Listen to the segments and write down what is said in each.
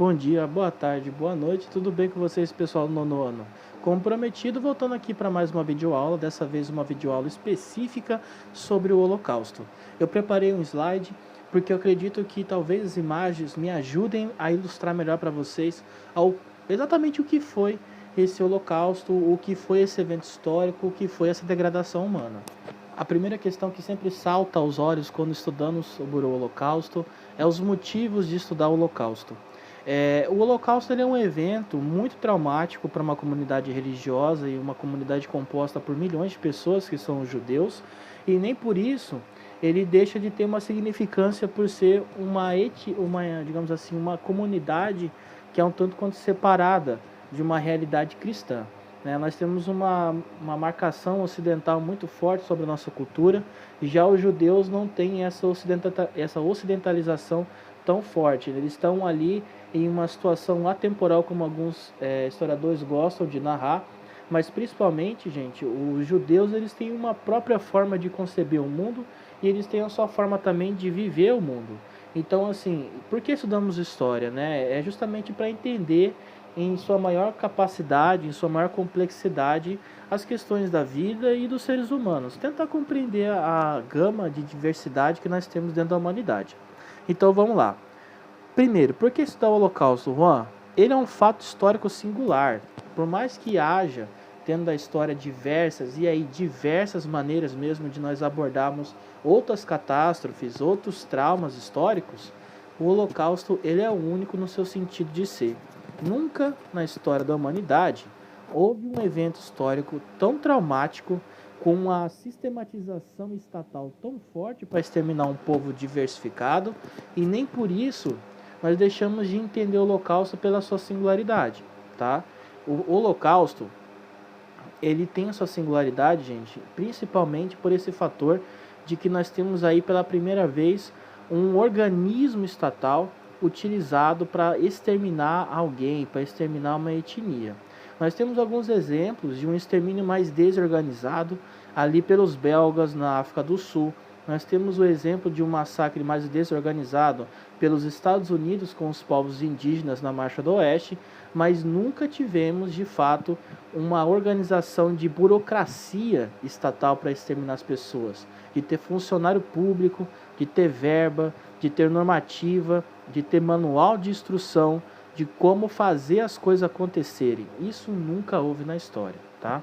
Bom dia, boa tarde, boa noite, tudo bem com vocês, pessoal do nono ano? Como prometido, voltando aqui para mais uma videoaula, dessa vez uma videoaula específica sobre o Holocausto. Eu preparei um slide porque eu acredito que talvez as imagens me ajudem a ilustrar melhor para vocês exatamente o que foi esse Holocausto, o que foi esse evento histórico, o que foi essa degradação humana. A primeira questão que sempre salta aos olhos quando estudamos sobre o Holocausto é os motivos de estudar o Holocausto. O Holocausto ele é um evento muito traumático para uma comunidade religiosa e uma comunidade composta por milhões de pessoas que são os judeus, e nem por isso ele deixa de ter uma significância por ser digamos assim, uma comunidade que é um tanto quanto separada de uma realidade cristã. Nós temos uma marcação ocidental muito forte sobre a nossa cultura, e já os judeus não têm essa ocidentalização tão forte. Eles estão ali em uma situação atemporal, como alguns historiadores gostam de narrar, mas principalmente, gente, os judeus eles têm uma própria forma de conceber o mundo, e eles têm a sua forma também de viver o mundo. Então, assim, por que estudamos história, né? É justamente para entender em sua maior capacidade, em sua maior complexidade, as questões da vida e dos seres humanos. Tentar compreender a gama de diversidade que nós temos dentro da humanidade. Então vamos lá. Primeiro, por que estudar o Holocausto, Juan? Ele é um fato histórico singular. Por mais que haja, tendo da história diversas, e aí diversas maneiras mesmo de nós abordarmos outras catástrofes, outros traumas históricos, o Holocausto ele é único no seu sentido de ser. Nunca na história da humanidade houve um evento histórico tão traumático, com uma sistematização estatal tão forte para exterminar um povo diversificado, e nem por isso nós deixamos de entender o Holocausto pela sua singularidade, tá? O Holocausto, ele tem a sua singularidade, gente, principalmente por esse fator de que nós temos aí pela primeira vez um organismo estatal utilizado para exterminar alguém, para exterminar uma etnia. Nós temos alguns exemplos de um extermínio mais desorganizado ali pelos belgas na África do Sul. Nós temos o exemplo de um massacre mais desorganizado pelos Estados Unidos com os povos indígenas na Marcha do Oeste, mas nunca tivemos, de fato, uma organização de burocracia estatal para exterminar as pessoas, de ter funcionário público, de ter verba, de ter normativa, de ter manual de instrução de como fazer as coisas acontecerem. Isso nunca houve na história, tá?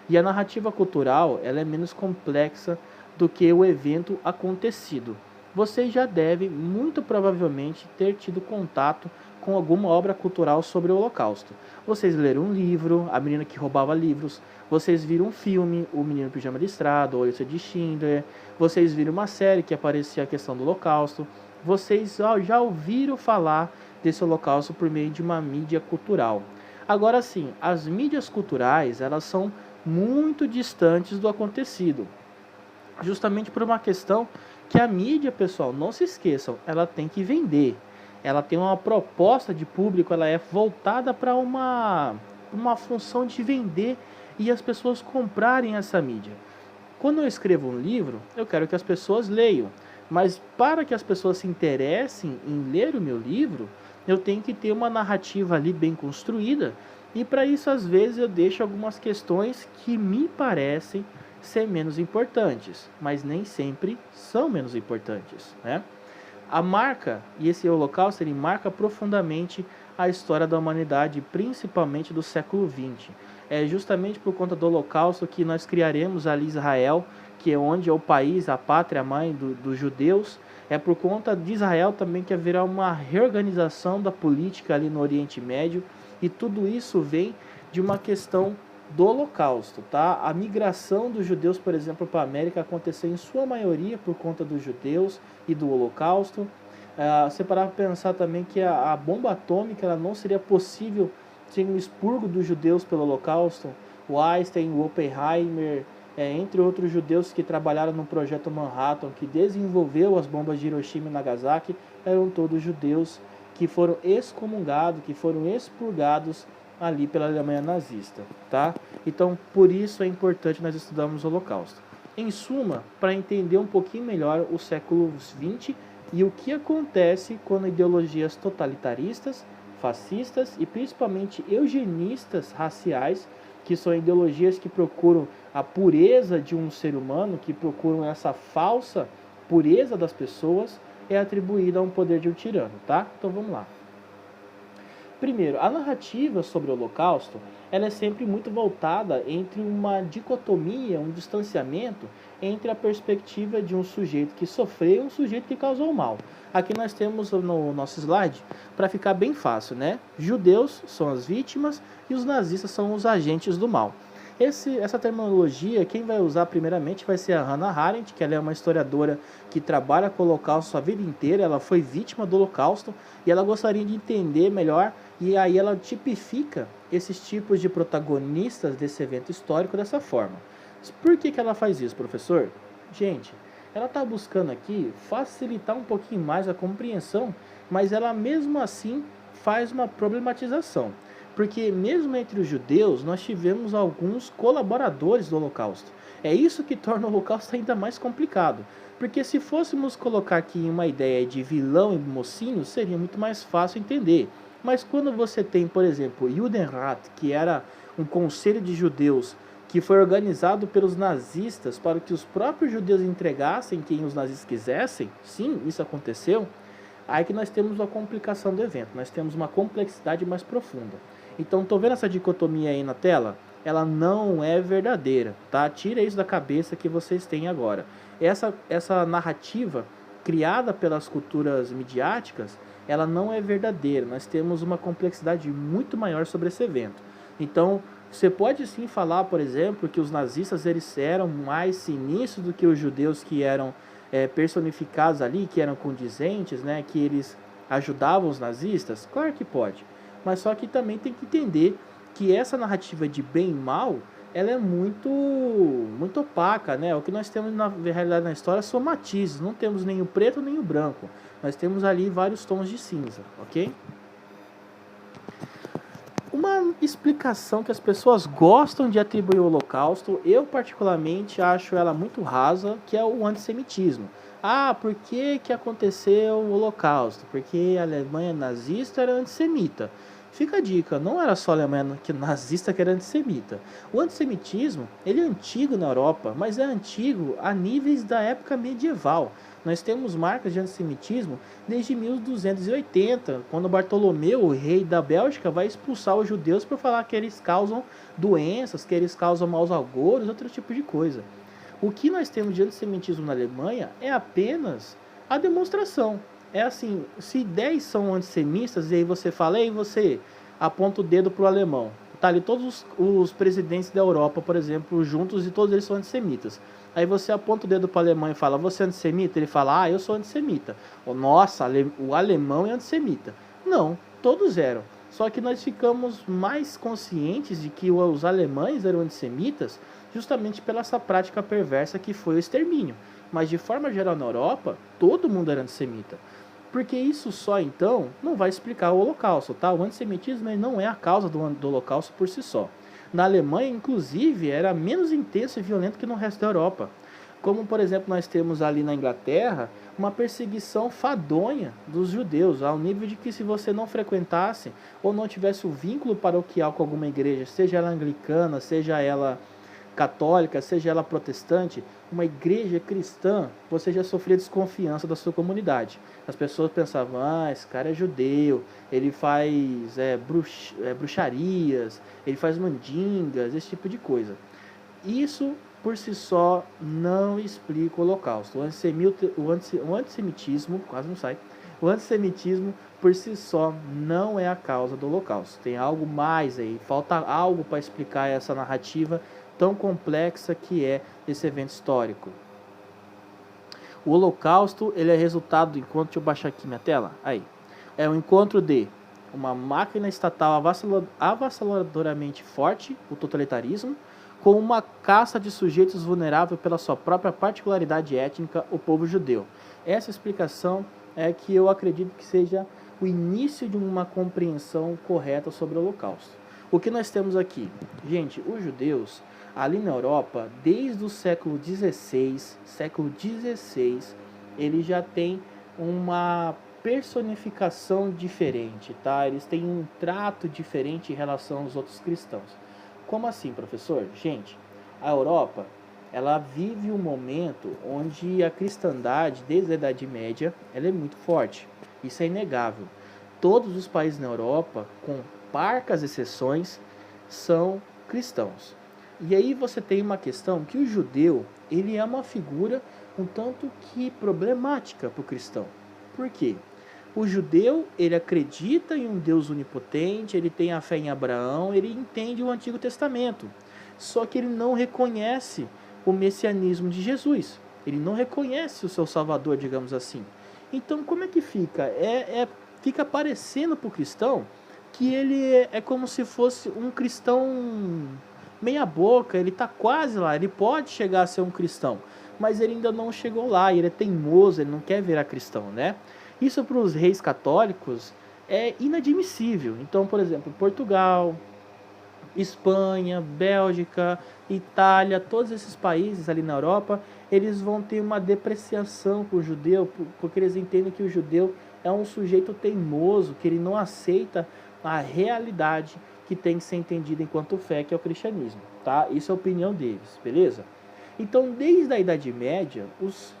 E a narrativa cultural, ela é menos complexa do que o evento acontecido. Você já deve, muito provavelmente, ter tido contato com alguma obra cultural sobre o Holocausto. Vocês leram um livro, A Menina que Roubava Livros, vocês viram um filme, O Menino Pijama Listrado, A Lista de Schindler, vocês viram uma série que aparecia a questão do Holocausto, vocês já ouviram falar desse Holocausto por meio de uma mídia cultural. Agora sim, as mídias culturais, elas são muito distantes do acontecido, justamente por uma questão que a mídia, pessoal, não se esqueçam, ela tem que vender. Ela tem uma proposta de público, ela é voltada para uma função de vender e as pessoas comprarem essa mídia. Quando eu escrevo um livro, eu quero que as pessoas leiam, mas para que as pessoas se interessem em ler o meu livro, eu tenho que ter uma narrativa ali bem construída, e para isso às vezes eu deixo algumas questões que me parecem ser menos importantes, mas nem sempre são menos importantes, né? A marca, e esse Holocausto, ele marca profundamente a história da humanidade, principalmente do século XX. É justamente por conta do Holocausto que nós criaremos ali Israel, que é onde é o país, a pátria mãe dos judeus. É por conta de Israel também que haverá uma reorganização da política ali no Oriente Médio, e tudo isso vem de uma questão do Holocausto, tá? A migração dos judeus, por exemplo, para a América aconteceu em sua maioria por conta dos judeus e do Holocausto. Você parar para pensar também que a bomba atômica ela não seria possível sem o expurgo dos judeus pelo Holocausto. O Einstein, o Oppenheimer, entre outros judeus que trabalharam no projeto Manhattan, que desenvolveu as bombas de Hiroshima e Nagasaki, eram todos judeus que foram excomungados, que foram expurgados ali pela Alemanha nazista, tá? Então, por isso é importante nós estudarmos o Holocausto. Em suma, para entender um pouquinho melhor o século XX e o que acontece quando ideologias totalitaristas fascistas e principalmente eugenistas raciais, que são ideologias que procuram a pureza de um ser humano, que procuram essa falsa pureza das pessoas, é atribuída a um poder de um tirano, tá? Então vamos lá. Primeiro, a narrativa sobre o Holocausto, ela é sempre muito voltada entre uma dicotomia, um distanciamento entre a perspectiva de um sujeito que sofreu e um sujeito que causou mal. Aqui nós temos no nosso slide, para ficar bem fácil, né? Judeus são as vítimas e os nazistas são os agentes do mal. Essa terminologia, quem vai usar primeiramente vai ser a Hannah Arendt, que ela é uma historiadora que trabalha com o Holocausto a vida inteira, ela foi vítima do Holocausto e ela gostaria de entender melhor, e aí ela tipifica esses tipos de protagonistas desse evento histórico dessa forma. Por que ela faz isso, professor? Gente, ela está buscando aqui facilitar um pouquinho mais a compreensão, mas ela mesmo assim faz uma problematização. Porque mesmo entre os judeus, nós tivemos alguns colaboradores do Holocausto. É isso que torna o Holocausto ainda mais complicado. Porque se fôssemos colocar aqui uma ideia de vilão e mocinho, seria muito mais fácil entender. Mas quando você tem, por exemplo, Judenrat, que era um conselho de judeus que foi organizado pelos nazistas para que os próprios judeus entregassem quem os nazistas quisessem, sim, isso aconteceu, aí que nós temos uma complicação do evento, nós temos uma complexidade mais profunda. Então, estou vendo essa dicotomia aí na tela? Ela não é verdadeira, tá? Tira isso da cabeça que vocês têm agora. Essa narrativa criada pelas culturas midiáticas, ela não é verdadeira. Nós temos uma complexidade muito maior sobre esse evento. Então, você pode sim falar, por exemplo, que os nazistas eles eram mais sinistros do que os judeus que eram personificados ali, que eram condizentes, né? Que eles ajudavam os nazistas? Claro que pode. Mas só que também tem que entender que essa narrativa de bem e mal, ela é muito opaca, né? O que nós temos na realidade na história são matizes, não temos nem o preto nem o branco. Nós temos ali vários tons de cinza, ok? Uma explicação que as pessoas gostam de atribuir ao Holocausto, eu particularmente acho ela muito rasa, que é o antissemitismo. Ah, por que aconteceu o Holocausto? Porque a Alemanha nazista era antissemita. Fica a dica, não era só a Alemanha nazista que era antissemita. O antissemitismo, ele é antigo na Europa, mas é antigo a níveis da época medieval. Nós temos marcas de antissemitismo desde 1280, quando Bartolomeu, o rei da Bélgica, vai expulsar os judeus por falar que eles causam doenças, que eles causam maus agouros, outro tipo de coisa. O que nós temos de antissemitismo na Alemanha é apenas a demonstração. É assim, se 10 são antissemitas, e aí você fala, e você aponta o dedo para o alemão. Tá ali todos os presidentes da Europa, por exemplo, juntos, e todos eles são antissemitas. Aí você aponta o dedo para o alemão e fala, você é antissemita? Ele fala, eu sou antissemita. Ou, nossa, o alemão é antissemita. Não, todos eram. Só que nós ficamos mais conscientes de que os alemães eram antissemitas justamente pela essa prática perversa que foi o extermínio. Mas de forma geral na Europa, todo mundo era antissemita. Porque isso só então não vai explicar o Holocausto, tá? O antissemitismo não é a causa do Holocausto por si só. Na Alemanha, inclusive, era menos intenso e violento que no resto da Europa. Como, por exemplo, nós temos ali na Inglaterra uma perseguição fadonha dos judeus, ao nível de que se você não frequentasse ou não tivesse o vínculo paroquial com alguma igreja, seja ela anglicana, seja ela católica, seja ela protestante, uma igreja cristã, você já sofria desconfiança da sua comunidade. As pessoas pensavam, esse cara é judeu, ele faz bruxarias, ele faz mandingas, esse tipo de coisa. Isso, por si só, não explica o Holocausto. O antissemitismo, quase não sai, o antissemitismo, por si só, não é a causa do Holocausto. Tem algo mais aí, falta algo para explicar essa narrativa tão complexa que é esse evento histórico. O Holocausto, ele é resultado do encontro, deixa eu baixar aqui minha tela, aí, é o encontro de uma máquina estatal avassaladoramente forte, o totalitarismo, com uma casta de sujeitos vulneráveis pela sua própria particularidade étnica, o povo judeu. Essa explicação é que eu acredito que seja o início de uma compreensão correta sobre o Holocausto. O que nós temos aqui? Gente, os judeus, ali na Europa, desde o século XVI, ele já tem uma personificação diferente, tá? Eles têm um trato diferente em relação aos outros cristãos. Como assim, professor? Gente, a Europa, ela vive um momento onde a cristandade, desde a Idade Média, ela é muito forte. Isso é inegável. Todos os países na Europa, com parcas exceções, são cristãos. E aí você tem uma questão que o judeu, ele é uma figura um tanto que problemática para o cristão. Por quê? O judeu, ele acredita em um Deus onipotente, ele tem a fé em Abraão, ele entende o Antigo Testamento. Só que ele não reconhece o messianismo de Jesus. Ele não reconhece o seu Salvador, digamos assim. Então, como é que fica? Fica parecendo para o cristão que ele é como se fosse um cristão meia boca, ele está quase lá, ele pode chegar a ser um cristão, mas ele ainda não chegou lá, ele é teimoso, ele não quer virar cristão, né? Isso para os reis católicos é inadmissível. Então, por exemplo, Portugal, Espanha, Bélgica, Itália, todos esses países ali na Europa, eles vão ter uma depreciação com o judeu, porque eles entendem que o judeu é um sujeito teimoso, que ele não aceita a realidade que tem que ser entendida enquanto fé, que é o cristianismo, tá? Isso é a opinião deles, beleza? Então, desde a Idade Média, os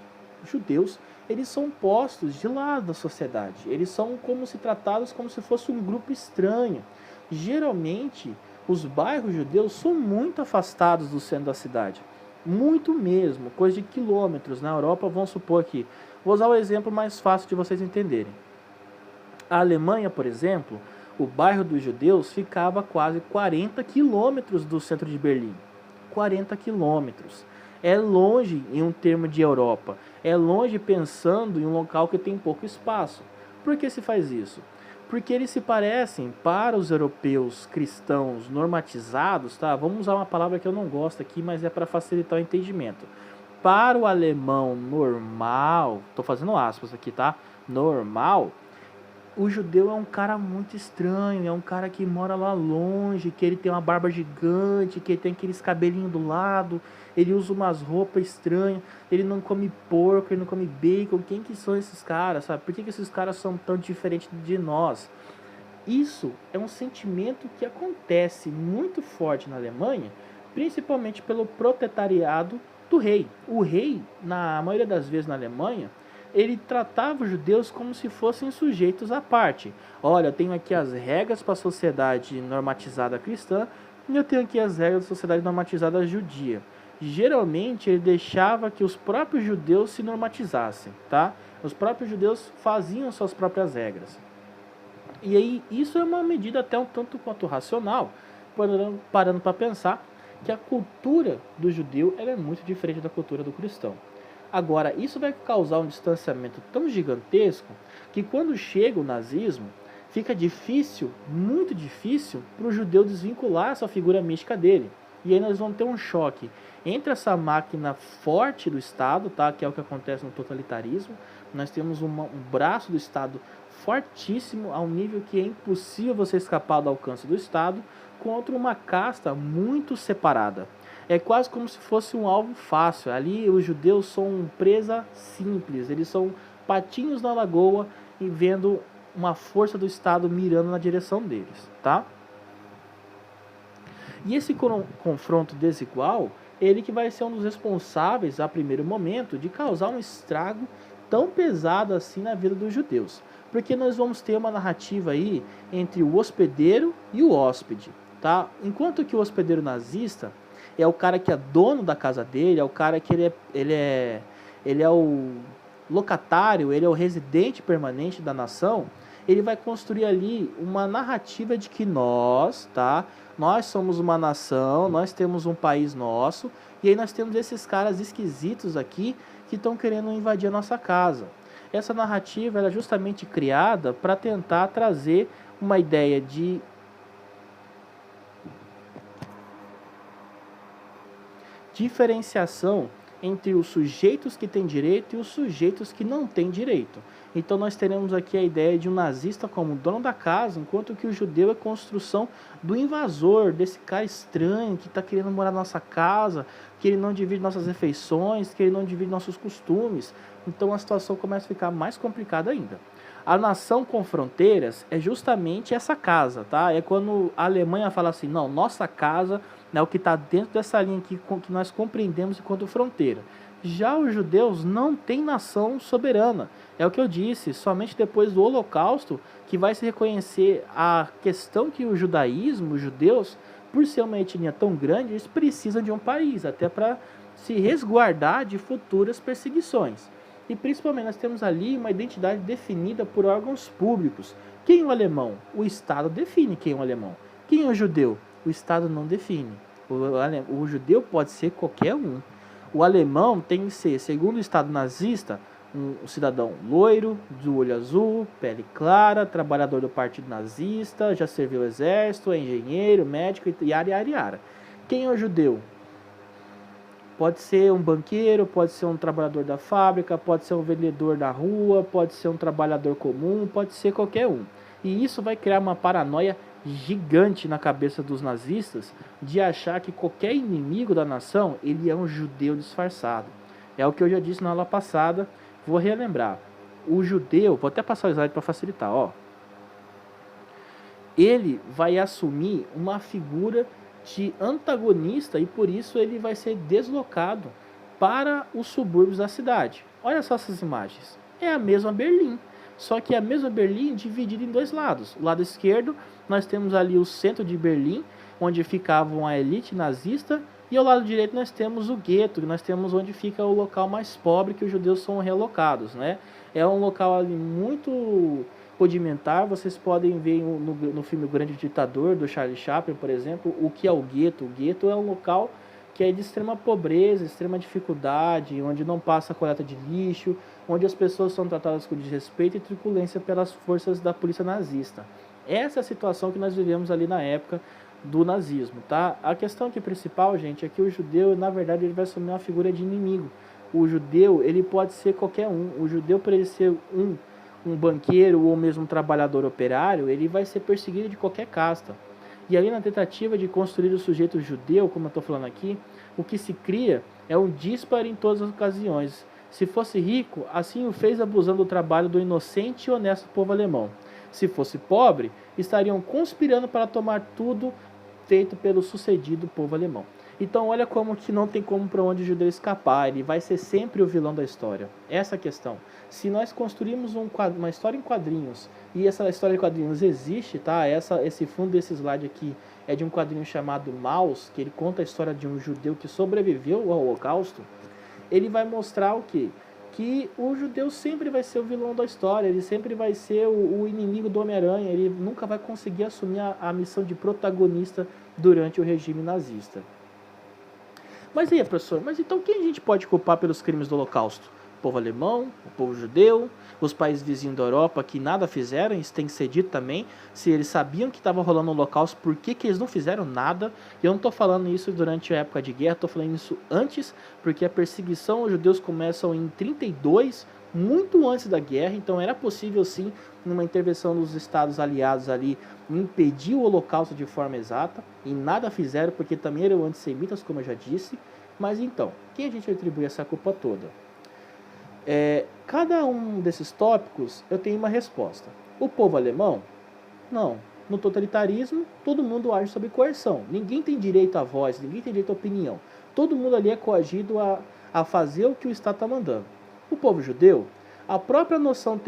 judeus, eles são postos de lado da sociedade. Eles são como se tratados como se fosse um grupo estranho. Geralmente, os bairros judeus são muito afastados do centro da cidade. Muito mesmo, coisa de quilômetros. Na Europa, vamos supor aqui. Vou usar o exemplo mais fácil de vocês entenderem. A Alemanha, por exemplo, o bairro dos judeus ficava a quase 40 quilômetros do centro de Berlim. 40 quilômetros. É longe em um termo de Europa. É longe pensando em um local que tem pouco espaço. Por que se faz isso? Porque eles se parecem, para os europeus cristãos normatizados, tá? Vamos usar uma palavra que eu não gosto aqui, mas é para facilitar o entendimento. Para o alemão normal, estou fazendo aspas aqui, tá? Normal, o judeu é um cara muito estranho, é um cara que mora lá longe, que ele tem uma barba gigante, que ele tem aqueles cabelinhos do lado, ele usa umas roupas estranhas, ele não come porco, ele não come bacon. Quem que são esses caras, sabe? Por que esses caras são tão diferentes de nós? Isso é um sentimento que acontece muito forte na Alemanha, principalmente pelo protetariado do rei. O rei, na maioria das vezes na Alemanha, ele tratava os judeus como se fossem sujeitos à parte. Olha, eu tenho aqui as regras para a sociedade normatizada cristã e eu tenho aqui as regras da sociedade normatizada judia. Geralmente ele deixava que os próprios judeus se normatizassem, tá? Os próprios judeus faziam suas próprias regras. E aí isso é uma medida até um tanto quanto racional, parando para pensar que a cultura do judeu ela é muito diferente da cultura do cristão. Agora, isso vai causar um distanciamento tão gigantesco que quando chega o nazismo, fica difícil, muito difícil, para o judeu desvincular essa figura mística dele. E aí nós vamos ter um choque entre essa máquina forte do Estado, tá? Que é o que acontece no totalitarismo. Nós temos um braço do Estado fortíssimo, ao nível que é impossível você escapar do alcance do Estado, contra uma casta muito separada. É quase como se fosse um alvo fácil. Ali os judeus são presa simples, eles são patinhos na lagoa e vendo uma força do Estado mirando na direção deles, tá? E esse confronto desigual, ele que vai ser um dos responsáveis, a primeiro momento, de causar um estrago tão pesado assim na vida dos judeus. Porque nós vamos ter uma narrativa aí entre o hospedeiro e o hóspede, tá? Enquanto que o hospedeiro nazista é o cara que é dono da casa dele, é o cara que ele é o locatário, ele é o residente permanente da nação, ele vai construir ali uma narrativa de que nós, tá? Nós somos uma nação, nós temos um país nosso, e aí nós temos esses caras esquisitos aqui que estão querendo invadir a nossa casa. Essa narrativa era justamente criada para tentar trazer uma ideia de diferenciação entre os sujeitos que têm direito e os sujeitos que não têm direito. Então nós teremos aqui a ideia de um nazista como dono da casa, enquanto que o judeu é construção do invasor, desse cara estranho que está querendo morar na nossa casa, que ele não divide nossas refeições, que ele não divide nossos costumes. Então a situação começa a ficar mais complicada ainda. A nação com fronteiras é justamente essa casa, tá? É quando a Alemanha fala assim, não, nossa casa é o que está dentro dessa linha aqui que nós compreendemos enquanto fronteira. Já os judeus não têm nação soberana. É o que eu disse, somente depois do Holocausto que vai se reconhecer a questão que o judaísmo, os judeus, por ser uma etnia tão grande, eles precisam de um país, até para se resguardar de futuras perseguições. E principalmente nós temos ali uma identidade definida por órgãos públicos. Quem é o alemão? O Estado define quem é o alemão. Quem é o judeu? O Estado não define. O judeu pode ser qualquer um. O alemão tem que ser, segundo o Estado nazista, um cidadão loiro, de olho azul, pele clara, trabalhador do partido nazista, já serviu o exército, é engenheiro, médico e yara. Quem é o judeu? Pode ser um banqueiro, pode ser um trabalhador da fábrica, pode ser um vendedor da rua, pode ser um trabalhador comum, pode ser qualquer um. E isso vai criar uma paranoia gigante na cabeça dos nazistas de achar que qualquer inimigo da nação, ele é um judeu disfarçado. É o que eu já disse na aula passada, vou relembrar. O judeu, vou até passar o slide para facilitar, ó. Ele vai assumir uma figura de antagonista e por isso ele vai ser deslocado para os subúrbios da cidade. Olha só essas imagens. É a mesma Berlim, só que é a mesma Berlim dividida em dois lados. O lado esquerdo nós temos ali o centro de Berlim, onde ficavam a elite nazista, e ao lado direito nós temos o gueto, nós temos onde fica o local mais pobre que os judeus são relocados, né? É um local ali muito rudimentar. Vocês podem ver no filme O Grande Ditador, do Charlie Chaplin, por exemplo, o que é o gueto. O gueto é um local que é de extrema pobreza, extrema dificuldade, onde não passa a coleta de lixo, onde as pessoas são tratadas com desrespeito e truculência pelas forças da polícia nazista. Essa é a situação que nós vivemos ali na época do nazismo, tá? A questão aqui principal, gente, é que o judeu, na verdade, ele vai assumir uma figura de inimigo. O judeu, ele pode ser qualquer um. O judeu, para ele ser um banqueiro ou mesmo um trabalhador operário, ele vai ser perseguido de qualquer casta. E ali na tentativa de construir o sujeito judeu, como eu estou falando aqui, o que se cria é um díspare em todas as ocasiões. Se fosse rico, assim o fez abusando do trabalho do inocente e honesto povo alemão. Se fosse pobre, estariam conspirando para tomar tudo feito pelo sucedido povo alemão. Então olha como que não tem como para onde o judeu escapar, ele vai ser sempre o vilão da história. Essa é a questão. Se nós construirmos uma história em quadrinhos, e essa história em quadrinhos existe, tá? Esse fundo desse slide aqui é de um quadrinho chamado Maus, que ele conta a história de um judeu que sobreviveu ao Holocausto. Ele vai mostrar o quê? Que o judeu sempre vai ser o vilão da história, ele sempre vai ser o inimigo do Homem-Aranha, ele nunca vai conseguir assumir a missão de protagonista durante o regime nazista. Mas aí, professor, mas então quem a gente pode culpar pelos crimes do Holocausto? O povo alemão, o povo judeu, os países vizinhos da Europa que nada fizeram, isso tem que ser dito também. Se eles sabiam que estava rolando o Holocausto, por que eles não fizeram nada? E eu não estou falando isso durante a época de guerra, estou falando isso antes, porque a perseguição aos judeus começa em 32, muito antes da guerra, então era possível sim, numa intervenção dos estados aliados ali, impedir o Holocausto de forma exata, e nada fizeram, porque também eram antissemitas, como eu já disse. Mas então, quem a gente atribui essa culpa toda? Cada um desses tópicos eu tenho uma resposta. O povo alemão? Não. No totalitarismo, todo mundo age sob coerção. Ninguém tem direito à voz, ninguém tem direito à opinião. Todo mundo ali é coagido a fazer o que o Estado está mandando. O povo judeu? A própria noção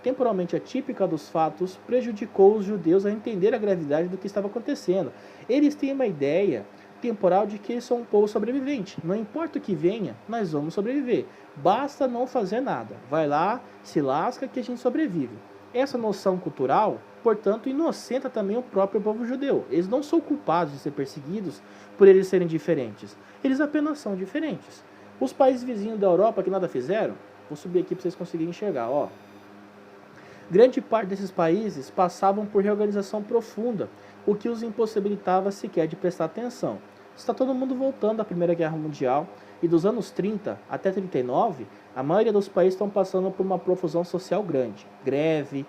temporalmente atípica dos fatos prejudicou os judeus a entender a gravidade do que estava acontecendo. Eles têm uma ideia temporal de que eles são um povo sobrevivente. Não importa o que venha, nós vamos sobreviver. Basta não fazer nada. Vai lá, se lasca que a gente sobrevive. Essa noção cultural, portanto, inocenta também o próprio povo judeu. Eles não são culpados de ser perseguidos por eles serem diferentes. Eles apenas são diferentes. Os países vizinhos da Europa que nada fizeram, vou subir aqui para vocês conseguirem enxergar, ó. Grande parte desses países passavam por reorganização profunda, o que os impossibilitava sequer de prestar atenção. Está todo mundo voltando da Primeira Guerra Mundial, e dos anos 30 até 39, a maioria dos países estão passando por uma profusão social grande. Greve,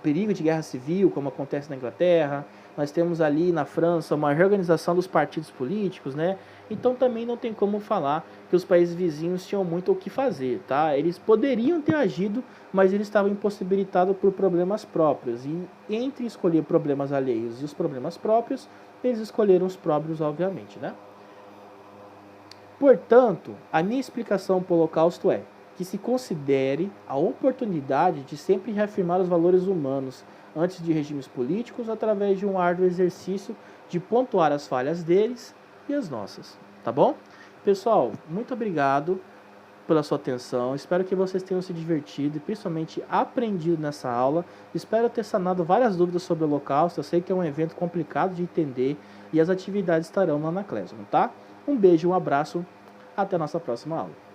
perigo de guerra civil, como acontece na Inglaterra. Nós temos ali na França uma reorganização dos partidos políticos, né? Então também não tem como falar que os países vizinhos tinham muito o que fazer, tá? Eles poderiam ter agido, mas eles estavam impossibilitados por problemas próprios. E entre escolher problemas alheios e os problemas próprios, eles escolheram os próprios, obviamente, né? Portanto, a minha explicação para o Holocausto é que se considere a oportunidade de sempre reafirmar os valores humanos antes de regimes políticos através de um árduo exercício de pontuar as falhas deles e as nossas, tá bom? Pessoal, muito obrigado pela sua atenção, espero que vocês tenham se divertido e principalmente aprendido nessa aula. Espero ter sanado várias dúvidas sobre o Holocausto. Eu sei que é um evento complicado de entender e as atividades estarão lá na Classroom, tá? Um beijo, um abraço, até a nossa próxima aula.